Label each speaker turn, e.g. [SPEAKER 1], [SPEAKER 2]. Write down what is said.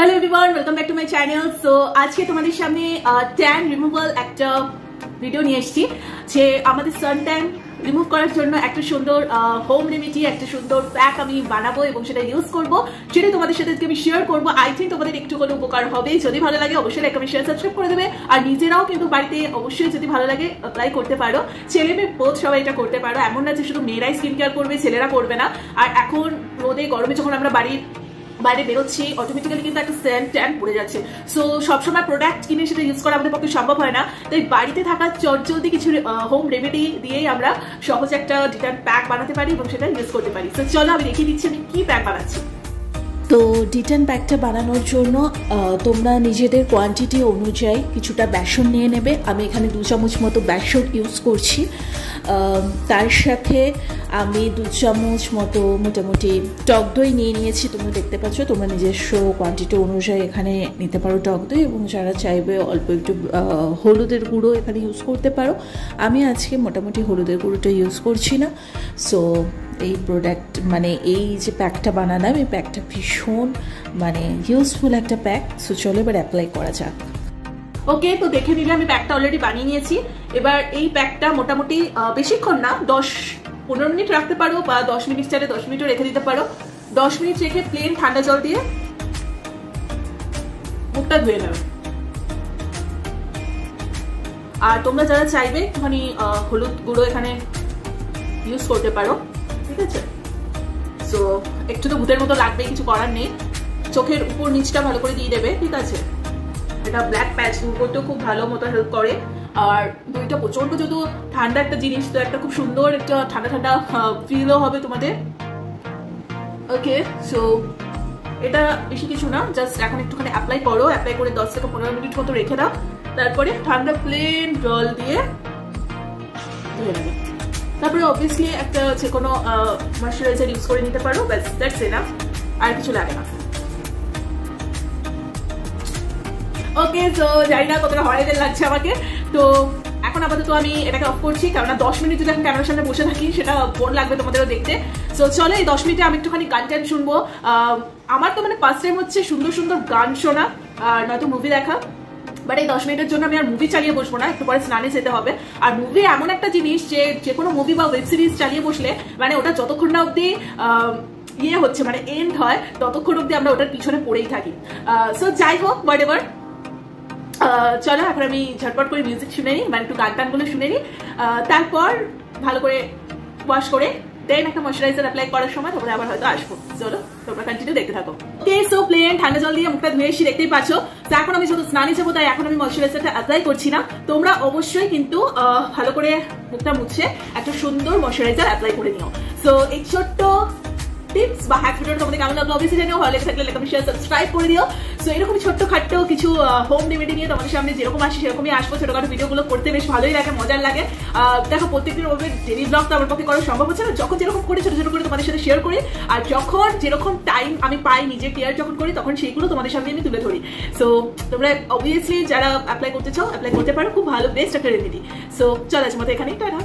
[SPEAKER 1] Hello everyone, welcome back to my channel. So আজকে তোমাদের সামনে ট্যান রিমুভাল একটা ভিডিও নিয়ে এসেছি যে আমাদের সান ট্যান রিমুভ করার জন্য একটা সুন্দর হোম রেমেডি, একটা সুন্দর প্যাক আমি বানাবো এবং সেটা ইউজ করবো, সেটা তোমাদের সাথে আমি শেয়ার করবো। আই থিঙ্ক তোমাদের একটু কোনো উপকার হবে। যদি ভালো লাগে অবশ্যই লাইক কমেন্ট শেয়ার সাবস্ক্রাইব করে দেবে। আর নিজেরাও কিন্তু বাড়িতে অবশ্যই যদি ভালো লাগে অ্যাপ্লাই করতে পারো। ছেলে মেয়ে বোধ সবাই এটা করতে পারো। এমন না যে শুধু মেয়েরাই স্কিন কেয়ার করবে, ছেলেরা করবে না। আর এখন রোদে গরমে যখন আমরা বাইরে বেরোচ্ছি, অটোমেটিক্যালি কিন্তু একটা সেন্ট ট্যান পড়ে যাচ্ছে। সো সবসময় প্রোডাক্ট কিনে সেটা ইউজ করা আমাদের পক্ষে সম্ভব হয় না। তাই বাড়িতে থাকা চটজলদি কিছু হোম রেমেডি দিয়েই আমরা সহজে একটা ডিটান প্যাক বানাতে পারি এবং সেটা ইউজ করতে পারি। তো চলো আমি দেখিয়ে দিচ্ছি আমি কি প্যাক বানাচ্ছি।
[SPEAKER 2] তো ডিটান প্যাকটা বানানোর জন্য তোমরা নিজেদের কোয়ান্টিটি অনুযায়ী কিছুটা বেসন নিয়ে নেবে। আমি এখানে 2 চামচ মতো বেসন ইউজ করছি। তার সাথে আমি 2 চামচ মতো মোটামুটি টক দই নিয়ে নিয়েছি। তোমরা দেখতে পাচ্ছ, তোমরা নিজস্ব কোয়ান্টিটি অনুযায়ী এখানে নিতে পারো টক দই, এবং যারা চাইবে অল্প একটু হলুদের গুঁড়ো এখানে ইউজ করতে পারো। আমি আজকে মোটামুটি হলুদের গুঁড়োটা ইউজ করছি না। সো এই প্রোডাক্ট এই যে প্যাকটা বানালাম, এই প্যাকটা ভীষণ ইউজফুল একটা প্যাক। সো চলো এবার অ্যাপ্লাই করা যাক।
[SPEAKER 1] ওকে, তো দেখে নিলে আমি প্যাকটা অলরেডি বানিয়ে নিয়েছি। এবার এই প্যাকটা মোটামুটি বেশিক্ষণ না, 10-15 মিনিট রাখতে পারো, বা 10 মিনিট চাইলে 10 মিনিটও রেখে দিতে পারো। 10 মিনিট রেখে প্লেন ঠান্ডা জল দিয়ে মুখটা ধুয়ে নেবে। আর তোমরা যারা চাইবে একটুখানি হলুদ গুঁড়ো এখানে ইউজ করতে পারো, ঠিক আছে? সো একটু তো ভূতের মতো লাগবে, কিছু করার নেই। চোখের উপর নিচটা ভালো করে দিয়ে দেবে, ঠিক আছে? এটা ব্ল্যাক প্যাচ দূর করতেও খুব ভালো মতো হেল্প করে। আর দইটা প্রচন্ড যেহেতু ঠান্ডা একটা জিনিস, তো একটা খুব সুন্দর একটা ঠান্ডা ঠান্ডা ফিলও হবে তোমাদের। ওকে, সো এটা বেশি কিছু না, জাস্ট এখন একটুখানি অ্যাপ্লাই করো। অ্যাপ্লাই করে 10 থেকে 15 মিনিট মতো রেখে দাও। তারপরে ঠান্ডা প্লেন জল দিয়ে ধুয়ে নেবে। তারপরে অবভিয়াসলি একটা যে কোনো ময়শ্চারাইজার ইউজ করে নিতে পারো। ব্যাস, দ্যাটস এনাফ, আর কিছু লাগে না। ওকে, তো জানি না কতটা হরাইদের লাগছে আমাকে। তো এখন আপাতত আমি এটাকে অফ করছি, কারণ 10 মিনিট যদি এখন ক্যামেরার সামনে বসে থাকি সেটা বোর লাগবে তোমাদেরও দেখতে। সো চলো এই 10 মিনিটে আমি একটুখানি গান টান শুনবো। আমার তো ফার্স্ট টাইম হচ্ছে সুন্দর সুন্দর গান শোনা আর নয়তো মুভি দেখা। বাট এই 10 মিনিটের জন্য আমি আর মুভি চালিয়ে বসবো না, একটু পরে স্নানে যেতে হবে। আর মুভি এমন একটা জিনিস যে কোনো মুভি বা ওয়েব সিরিজ চালিয়ে বসলে ওটা যতক্ষণ না অব্দি হচ্ছে এন্ড হয়, ততক্ষণ অব্দি আমরা ওটার পিছনে পড়েই থাকি। সো যাই হোক, হোয়াট এভার, চলো এখন আমি ঝটপট করে মিউজিক শুনে নিই, একটু গান টানগুলো শুনে নিই। তারপর ভালো করে ওয়াশ করে দেন একটা ময়শ্চারাইজার অ্যাপ্লাই করার সময় তোমরা আবার হয়তো আসবো। চলো তোমরা কন্টিনিউ দেখতে থাকো। ওকে, সো প্লেন ঠান্ডা জল দিয়ে মুখটা ধুয়ে এসে দেখতেই পাচ্ছ। তো এখন আমি যেহেতু স্নানে যাবো, তাই এখন আমি ময়শ্চারাইজারটা অ্যাপ্লাই করছি না। তোমরা অবশ্যই কিন্তু ভালো করে মুখটা মুছে একটা সুন্দর ময়শ্চারাইজার অ্যাপ্লাই করে নিও। সো এই ছোট্ট টিপস বা হ্যাক ভিডিওটা তোমাদের কেমন লাগলো অবশ্যই জানিও। ভালো লেগে থাকলে লাইক কমেন্ট শেয়ার সাবস্ক্রাইব করে দিও। সো এরকম ছোট্ট খাট্ট কিছু হোম রেমেডি নিয়ে তোমাদের সামনে যেরকম আসি সেরকমই আসবো। ছোটখাটো ভিডিওগুলো করতে বেশ ভালোই লাগে, মজার লাগে। দেখো, প্রত্যেকদিন ওভাবে ডেলি ব্লগ তো আমার পক্ষে করা সম্ভব হচ্ছে না। যখন যেরকম করে ছোট ছোট করে তোমাদের সাথে শেয়ার করি, আর যখন যেরকম টাইম আমি পাই নিজের কেয়ার যখন করি, তখন সেইগুলো তোমাদের সামনে আমি তুলে ধরি। সো তোমরা অবভিয়াসলি যারা অ্যাপ্লাই করতে চাও অ্যাপ্লাই করতে পারো, খুব ভালো বেস্ট একটা রেমেডি। সো চলো আজ মতো এখানেই টাটা।